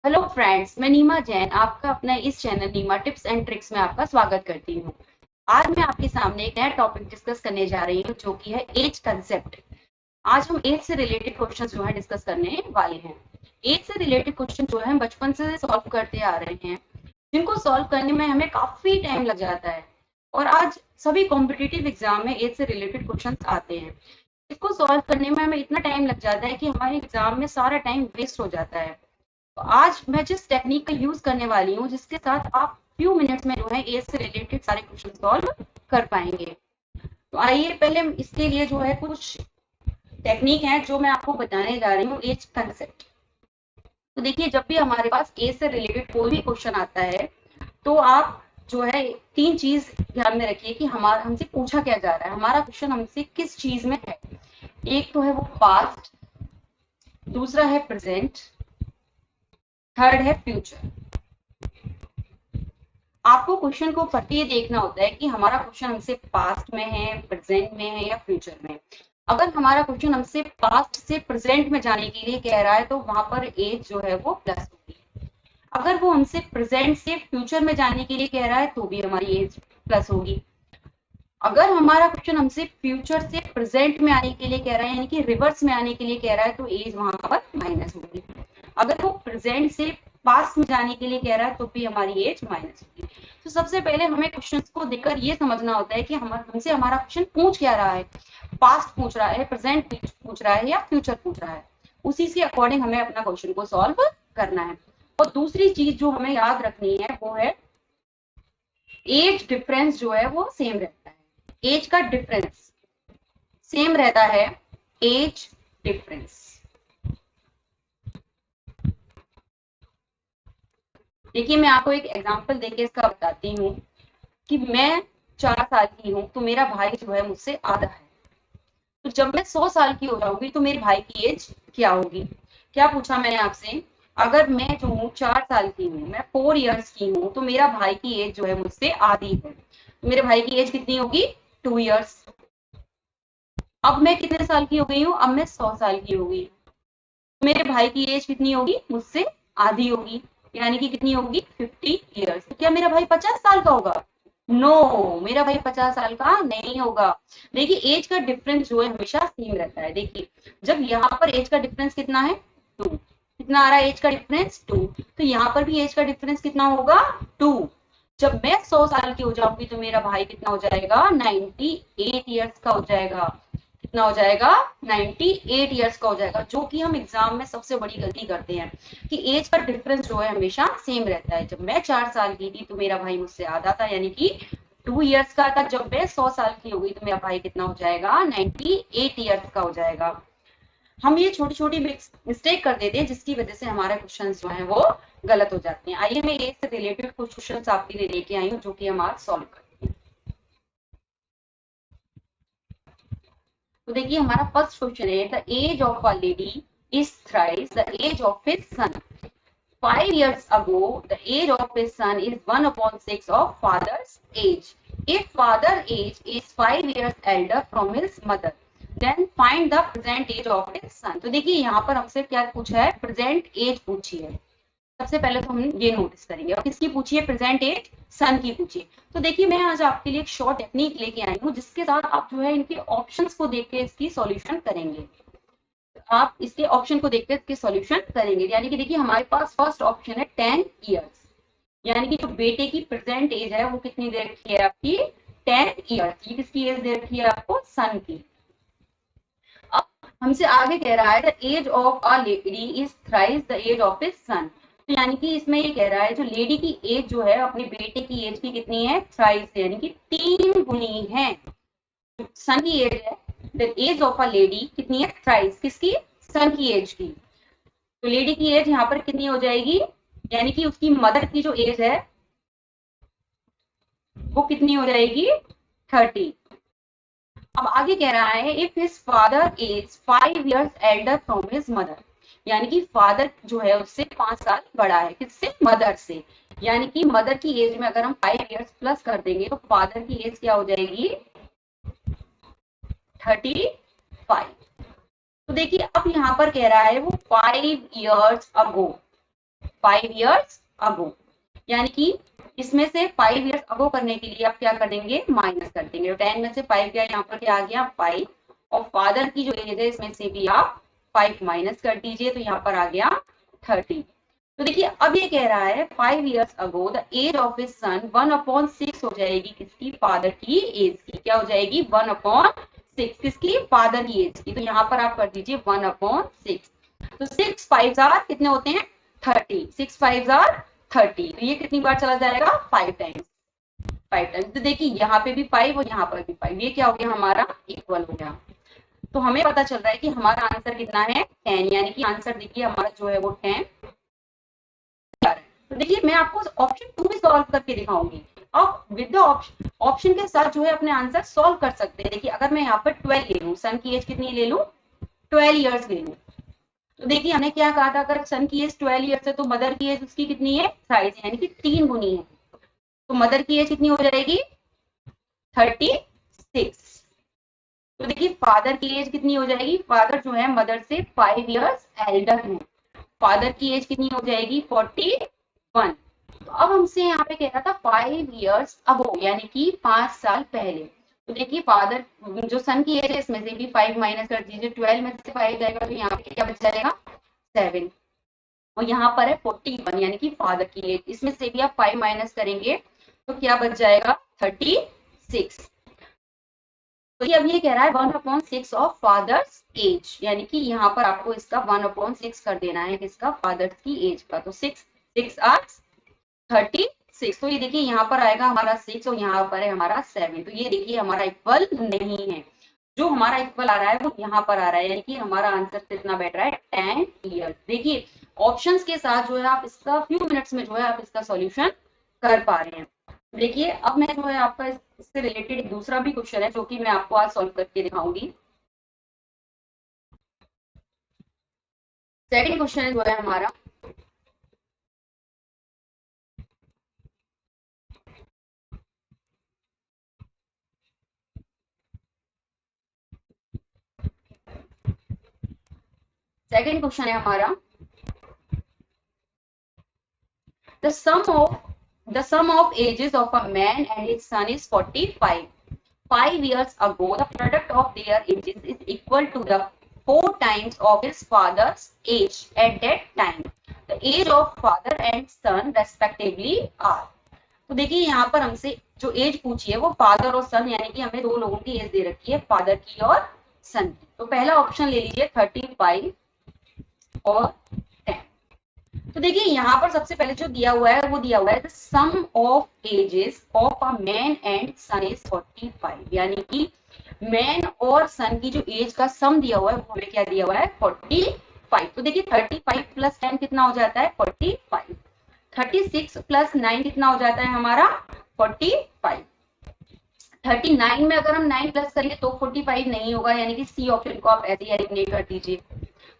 Hello friends, मैं नीमा जैन आपका अपना इस channel Neema tips and tricks में आपका स्वागत करती हूँ। आज मैं आपके सामने एक नया टॉपिक डिस्कस करने जा रही हूँ जो कि है एज कंसेप्ट। आज हम एज से रिलेटेड क्वेश्चन जो है डिस्कस करने वाले हैं। एज से रिलेटेड क्वेश्चन जो है हम बचपन से सॉल्व करते आ रहे हैं, जिनको सॉल्व करने में हमें काफी टाइम लग जाता है। और आज सभी कॉम्पिटिटिव एग्जाम में एज से रिलेटेड क्वेश्चन आते हैं। इसको सॉल्व करने में हमें इतना टाइम लग जाता है कि हमारे एग्जाम में सारा टाइम वेस्ट हो जाता है। तो आज मैं जिस टेक्निक का यूज करने वाली हूँ, जिसके साथ आप फ्यू मिनट्स में जो है एज से रिलेटेड सारे क्वेश्चन सॉल्व कर पाएंगे। तो आइए पहले इसके लिए जो है कुछ टेक्निक है जो मैं आपको बताने जा रही हूँ एज कंसेप्ट। तो देखिए, जब भी हमारे पास एज से रिलेटेड कोई भी क्वेश्चन आता है तो आप जो है तीन चीज ध्यान में रखिए कि हमारा हमसे पूछा क्या जा रहा है, हमारा क्वेश्चन हमसे किस चीज में है। एक तो है वो पास्ट, दूसरा है प्रेजेंट, थर्ड है फ्यूचर। आपको क्वेश्चन को पढ़ते ही देखना होता है कि हमारा क्वेश्चन हमसे पास्ट में है, प्रेजेंट में है या फ्यूचर में। अगर हमारा क्वेश्चन हमसे पास्ट से प्रेजेंट में जाने के लिए कह रहा है तो वहां पर एज जो है वो प्लस होगी। अगर वो हमसे प्रेजेंट से फ्यूचर में जाने के लिए कह रहा है तो भी हमारी एज प्लस होगी। अगर हमारा क्वेश्चन हमसे फ्यूचर से प्रेजेंट में आने के लिए कह रहा है, यानी कि रिवर्स में आने के लिए कह रहा है, तो एज वहां पर माइनस होगी। अगर वो प्रेजेंट से पास्ट में जाने के लिए कह रहा है तो भी हमारी एज माइनस होगी। तो सबसे पहले हमें क्वेश्चन को देखकर ये समझना होता है कि हमसे हमारा क्वेश्चन पूछ क्या रहा है। पास्ट पूछ रहा है, प्रेजेंट पूछ रहा है या फ्यूचर पूछ रहा है। उसी के अकॉर्डिंग हमें अपना क्वेश्चन को सॉल्व करना है। और दूसरी चीज जो हमें याद रखनी है वो है एज डिफरेंस जो है वो सेम रहता है। एज का डिफरेंस सेम रहता है। एज डिफरेंस, देखिए मैं आपको एक एग्जांपल देके इसका बताती हूँ कि मैं 4 साल की हूँ तो मेरा भाई जो है मुझसे आधा है। तो जब मैं 100 साल की हो जाऊंगी तो मेरे भाई की एज क्या होगी। क्या पूछा मैंने आपसे? अगर मैं जो हूँ 4 साल की हूँ, मैं 4 इयर्स की हूँ, तो मेरा भाई की एज जो है मुझसे आधी है। तो मेरे भाई की एज कितनी होगी? 2 इयर्स। अब मैं कितने साल की हो गई हूँ? अब मैं 100 साल की हो गई। मेरे भाई की एज कितनी होगी? मुझसे आधी होगी, यानी कि कितनी होगी? 50 इयर्स। तो क्या मेरा भाई 50 साल का होगा? नो, मेरा भाई 50 साल का नहीं होगा। देखिए, एज का डिफरेंस जो है हमेशा सेम रहता है। देखिए, जब यहाँ पर एज का डिफरेंस कितना है? 2। कितना आ रहा है एज का डिफरेंस? 2। तो यहाँ पर भी एज का डिफरेंस कितना होगा? 2। जब मैं 100 साल की हो जाऊंगी तो मेरा भाई कितना हो जाएगा? 98 इयर्स का हो जाएगा। कितना हो जाएगा? 98 इयर्स का हो जाएगा। जो कि हम एग्जाम में सबसे बड़ी गलती करते हैं कि एज का डिफरेंस जो है हमेशा सेम रहता है। जब मैं 4 साल की थी तो मेरा भाई मुझसे आधा था, यानी कि 2 इयर्स का था। जब मैं 100 साल की हो गई तो मेरा भाई कितना हो जाएगा? 98 इयर्स का हो जाएगा। हम ये छोटी छोटी मिस्टेक कर देते हैं जिसकी वजह से हमारे क्वेश्चन जो है वो गलत हो जाते हैं। आइए मैं एज से रिलेटेड कुछ क्वेश्चन आपके लिए लेके आई हूँ जो कि हम आज सॉल्व करेंगे। तो देखिए, हमारा फर्स्ट क्वेश्चन है, the age of a lady is thrice the age of his son. 5 years ago, the age of his son is 1/6 of father's age. If father age is 5 years elder from his mother, then find the present age of his son. तो देखिए, यहाँ पर हमसे क्या पूछा है? Present as पूछी है। सबसे पहले तो हम ये नोटिस करेंगे। और किसकी पूछी है? प्रेजेंट एज सन की पूछी। तो देखिए, मैं आज आपके लिए एक शॉर्ट टेक्निक लेके आई हूँ जिसके साथ आप जो है इनके ऑप्शंस को देख के इसकी सॉल्यूशन करेंगे। आप इसके ऑप्शन को देखकर इसके सॉल्यूशन करेंगे। यानी कि देखिए, हमारे पास फर्स्ट ऑप्शन है 10 इयर्स, यानी कि जो बेटे की प्रेजेंट एज है वो कितनी दे रखी है आपकी? 10 इयर्स। ये किसकी एज दे रखी है आपको? सन की। अब हमसे आगे कह रहा है the age of a lady is thrice the age of his son. तो यानी कि इसमें ये कह रहा है जो लेडी की एज जो है अपने बेटे की एज की कितनी है? थ्राइस, यानी कि 3 गुनी है। सन की एज है, the age of a lady कितनी है? थ्राइस। किसकी? सन की एज की। तो लेडी की एज यहाँ पर कितनी हो जाएगी? यानी कि उसकी मदर की जो एज है वो कितनी हो जाएगी? 30। अब आगे कह रहा है if his father is 5 years Elder from his mother, यानी कि फादर जो है उससे 5 साल बड़ा है। किससे? मदर से। यानी कि मदर की एज में अगर हम 5 years प्लस कर देंगे तो फादर की एज क्या हो जाएगी? 35। तो देखिए, अब यहाँ पर कह रहा है वो 5 years अगो, 5 years ago, यानी कि इसमें से 5 years ago करने के लिए आप क्या कर देंगे, माइनस कर देंगे। 10 में से 5 गया, यहाँ पर क्या आ गया 5, और फादर की जो एज है इसमें से भी आप 5 माइनस कर दीजिए, तो यहाँ पर आ गया 30। तो देखिए अब ये कह रहा है 5 years ago the age of his son 1/6 हो जाएगी किसकी, फादर की एज की। क्या हो जाएगी 1/6, किसकी, फादर की एज की। तो यहाँ पर आप कर दीजिए 1/6। तो 6 5 कितने होते हैं 30, 6 5 30। तो ये कितनी बार चला जाएगा 5 टाइम्स, 5 टाइम्स। तो देखिए यहाँ पे भी 5 और यहाँ पर भी 5, ये क्या हो गया हमारा इक्वल हो गया। तो हमें पता चल रहा है कि हमारा आंसर कितना है 10, यानी कि आंसर देखिए हमारा जो है वो 10। तो देखिए मैं आपको ऑप्शन 2 भी सॉल्व करके दिखाऊंगी। अब विद द ऑप्शन के साथ जो है अपने आंसर सॉल्व कर सकते हैं। देखिए अगर मैं यहाँ पर 12 ले लूँ, सन की एज कितनी ले लूँ 12 इयर्स ले लूँ, तो देखिए हमने क्या कहा था, अगर सन की एज 12 इयर्स है तो मदर की एज उसकी कितनी है साइज, यानी कि 3 गुनी है। तो मदर की एज कितनी हो जाएगी 36। तो देखिए फादर की एज कितनी हो जाएगी, फादर जो है मदर से 5 इयर्स एल्डर है, फादर की एज कितनी हो जाएगी 41। तो अब हमसे यहाँ पे कह रहा था 5 इयर्स अगो, यानी कि 5 साल पहले। तो देखिए फादर जो सन की एज है इसमें से भी 5 माइनस कर दीजिए, 12 में से 5 जाएगा तो यहाँ पे क्या बच जाएगा 7, और यहाँ पर है 41 यानी कि फादर की एज, इसमें से भी आप 5 माइनस करेंगे तो क्या बच जाएगा 36। तो ये अब ये कह रहा है 1/6 ऑफ फादर्स एज, यानी कि यहाँ पर आपको इसका 1/6 कर देना है किसका, फादर्स की एज का। तो 6 6 8 36। तो ये देखिए यहाँ पर आएगा हमारा 6 और यहाँ पर है हमारा 7। तो ये देखिए हमारा इक्वल नहीं है, जो हमारा इक्वल आ रहा है वो यहाँ पर आ रहा है, यानी कि हमारा आंसर कितना बैठ रहा है 10 ईयर्स। देखिए ऑप्शंस के साथ जो है आप इसका फ्यू मिनट्स में जो है आप इसका सॉल्यूशन कर पा रहे हैं। देखिए अब मैं जो है आपका इससे रिलेटेड दूसरा भी क्वेश्चन है जो कि मैं आपको आज सॉल्व करके दिखाऊंगी। सेकंड क्वेश्चन जो है हमारा, सेकंड क्वेश्चन है हमारा, the sum of ages of a man and his son is 45. 5 years ago the product of their ages is equal to the 4 times of his father's age at that time. The age of father and son respectively are. तो देखिए यहाँ पर हमसे जो as पूछी है वो father और सन, यानी कि हमें दो लोगों की एज दे रखी है, फादर की और सन की। तो पहला ऑप्शन ले लीजिए 35 और 10। तो देखिए यहाँ पर सबसे पहले जो दिया हुआ है वो दिया हुआ है the sum of ages of a man and son is 45, यानी कि मैन और सन की जो एज का सम दिया हुआ है वो हमें क्या दिया हुआ है 45। तो देखिए 35 प्लस 10 कितना हो जाता है 45, 36 प्लस 9 कितना हो जाता है हमारा 45, 39 में अगर हम 9 प्लस करेंगे तो 45 नहीं होगा, यानी कि सी ऑप्शन को आप ऐसे ही एलिमिनेट कर दीजिए।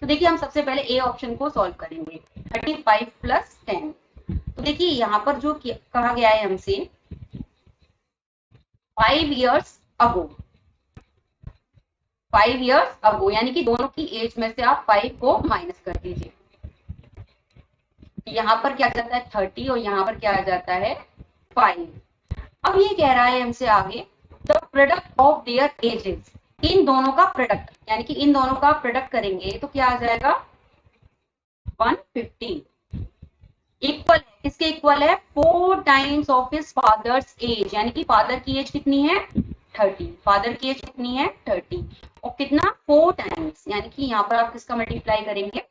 तो देखिए हम सबसे पहले ए ऑप्शन को सॉल्व करेंगे, 35 प्लस 10। तो देखिए यहाँ पर जो कहा गया है हमसे 5 इयर्स अगो, 5 इयर्स अगो, यानी कि दोनों की एज में से आप 5 को माइनस कर दीजिए। यहाँ पर क्या आ जाता है 30 और यहाँ पर क्या आ जाता है 5। अब ये कह रहा है हमसे आगे the product of their ages, इन दोनों का प्रोडक्ट, यानी कि इन दोनों का प्रोडक्ट करेंगे तो क्या आ जाएगा 150। इक्वल है किसके इक्वल है 4 times of his father's age, यानी कि फादर की एज कितनी है 30, फादर की एज कितनी है 30 और कितना 4 टाइम्स, यानी कि यहाँ पर आप किसका मल्टीप्लाई करेंगे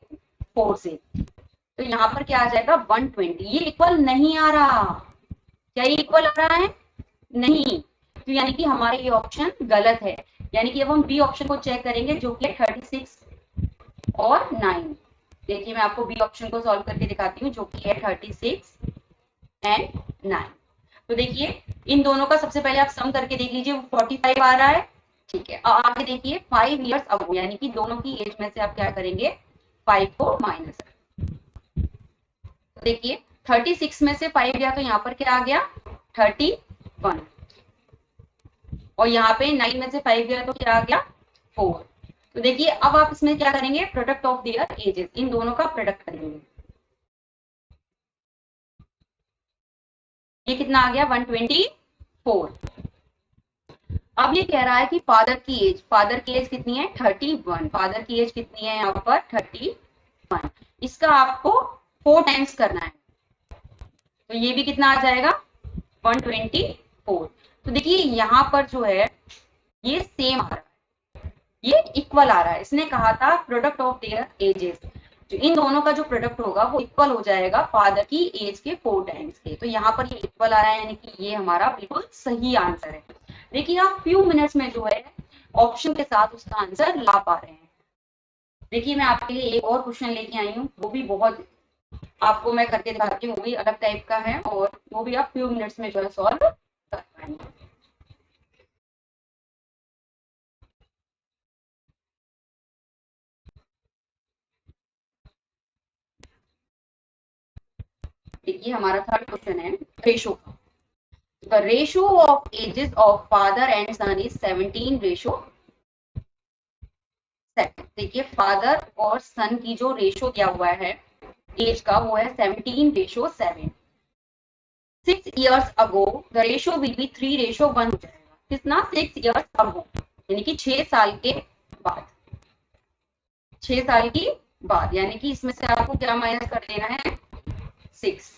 4 से, तो यहाँ पर क्या आ जाएगा 120। ये इक्वल नहीं आ रहा, क्या ये इक्वल आ रहा है नहीं, तो यानी कि हमारा ये ऑप्शन गलत है। यानी कि अब हम बी ऑप्शन को चेक करेंगे जो कि 36 और 9। देखिए मैं आपको बी ऑप्शन को सॉल्व करके दिखाती हूँ जो कि है 36 एंड 9। तो देखिए इन दोनों का सबसे पहले आप सम करके देख लीजिए, वो 45 आ रहा है, ठीक है। और आगे देखिए 5 इयर्स अगो, यानी कि दोनों की एज में से आप क्या करेंगे 5 को माइनस। तो देखिए 36 में से 5 गया तो यहाँ पर क्या आ गया 31, और यहाँ पे 9 में से 5 गया तो क्या आ गया 4। तो देखिए अब आप इसमें क्या करेंगे प्रोडक्ट ऑफ देयर एजेस, इन दोनों का प्रोडक्ट करेंगे। ये कितना आ गया 124। अब ये कह रहा है कि फादर की एज कितनी है 31। फादर की एज कितनी है यहाँ पर 31। इसका आपको 4 टाइम्स करना है, तो ये भी कितना आ जाएगा 124। तो देखिए यहाँ पर जो है ये सेम आ रहा है, ये इक्वल आ रहा है। इसने कहा था प्रोडक्ट ऑफ देयर एजेस, जो इन दोनों का जो प्रोडक्ट होगा वो इक्वल हो जाएगा फादर की एज के 4 टाइम्स के। तो यहाँ पर ये इक्वल आ रहा है, यानी कि ये हमारा बिल्कुल सही आंसर है। देखिए आप फ्यू मिनट्स में जो है ऑप्शन के साथ उसका आंसर ला पा रहे हैं। देखिए मैं आपके लिए एक और क्वेश्चन लेके आई हूँ, वो भी बहुत आपको मैं करके दिखाती हूँ, वो भी अलग टाइप का है और वो भी आप फ्यू मिनट्स में जो है सॉल्व कर पाएंगे। देखिए हमारा थर्ड क्वेश्चन है रेशो का। The ratio of ages of father and son is 17:7। देखिए फादर और सन की जो रेशो दिया हुआ है एज का वो है 17:7। 6 years ago the ratio will be 3:1 हो जाएगा। कितना 6 years ago यानी कि 6 साल के बाद, 6 साल की बाद, यानी कि इसमें से आपको क्या माइनस कर देना है 6।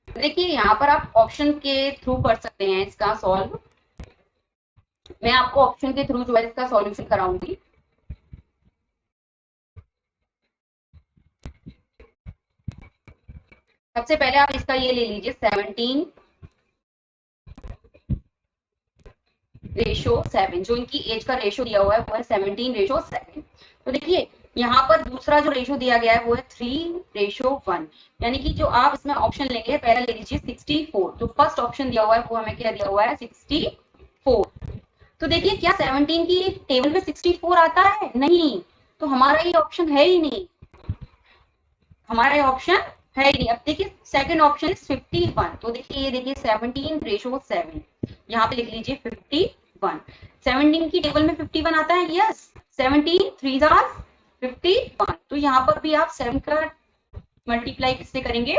देखिए यहाँ पर आप ऑप्शन के थ्रू कर सकते हैं इसका सॉल्व। मैं आपको ऑप्शन के थ्रू जो है इसका सॉल्यूशन कराऊंगी। सबसे पहले आप इसका ये ले लीजिए 17:7, जो इनकी एज का रेशो दिया हुआ है वो है 17:7। तो देखिए यहाँ पर दूसरा जो रेशो दिया गया है वो है 3:1, यानी कि जो आप इसमें ऑप्शन लेंगे पहले ले लीजिए 64। जो फर्स्ट ऑप्शन दिया हुआ है वो हमें क्या दिया हुआ है 64। तो देखिए क्या 17 की टेबल में 64 आता है? नहीं, तो हमारा ये ऑप्शन है ही नहीं, हमारा ये ऑप्शन है ही नहीं। अब देखिए सेकंड ऑप्शन इज 51। तो देखिए ये देखिए 17:7, यहाँ पे लिख लीजिए 51। 17 की टेबल में 51 आता है, यस। 17 3 51। तो यहाँ पर भी आप 7 का मल्टीप्लाई किससे करेंगे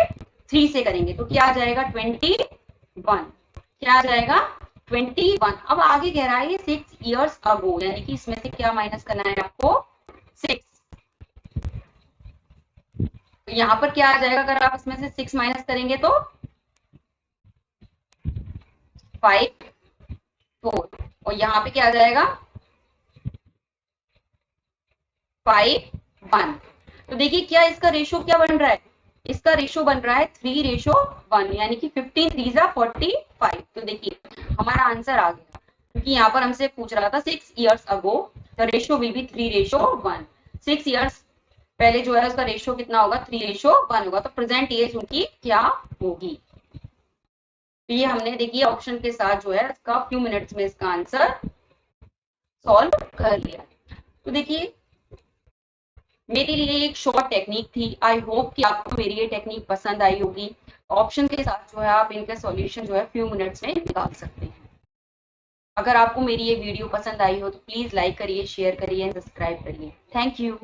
3 से करेंगे, तो क्या आ जाएगा 21। क्या आ जाएगा 21। अब आगे कह रहा है 6 years ago, यानी कि इसमें से क्या माइनस करना है आपको 6। तो यहाँ पर क्या आ जाएगा अगर आप इसमें से 6 माइनस करेंगे तो 5 4, और यहाँ पे क्या आ जाएगा 5 1। तो देखिए क्या इसका रेशो क्या बन रहा है, इसका रेशो बन रहा है 3:1, यानी कि 15 3 45। तो देखिए हमारा आंसर आ गया, क्योंकि यहाँ पर हमसे पूछ रहा था 6 years ago the ratio will be 3:1। 6 years पहले जो है उसका रेशो कितना होगा 3:1 होगा, तो प्रेजेंट एज उनकी क्या होगी। तो ये हमने देखिए ऑप्शन के साथ जो है इसका फ्यू मिनट्स में इसका आंसर सॉल्व कर लिया। तो देखिए मेरे लिए एक शॉर्ट टेक्निक थी, आई होप कि आपको मेरी ये टेक्निक पसंद आई होगी। ऑप्शन के साथ जो है आप इनका सॉल्यूशन जो है फ्यू मिनट्स में निकाल सकते हैं। अगर आपको मेरी ये वीडियो पसंद आई हो तो प्लीज लाइक करिए, शेयर करिए, सब्सक्राइब करिए। Thank you.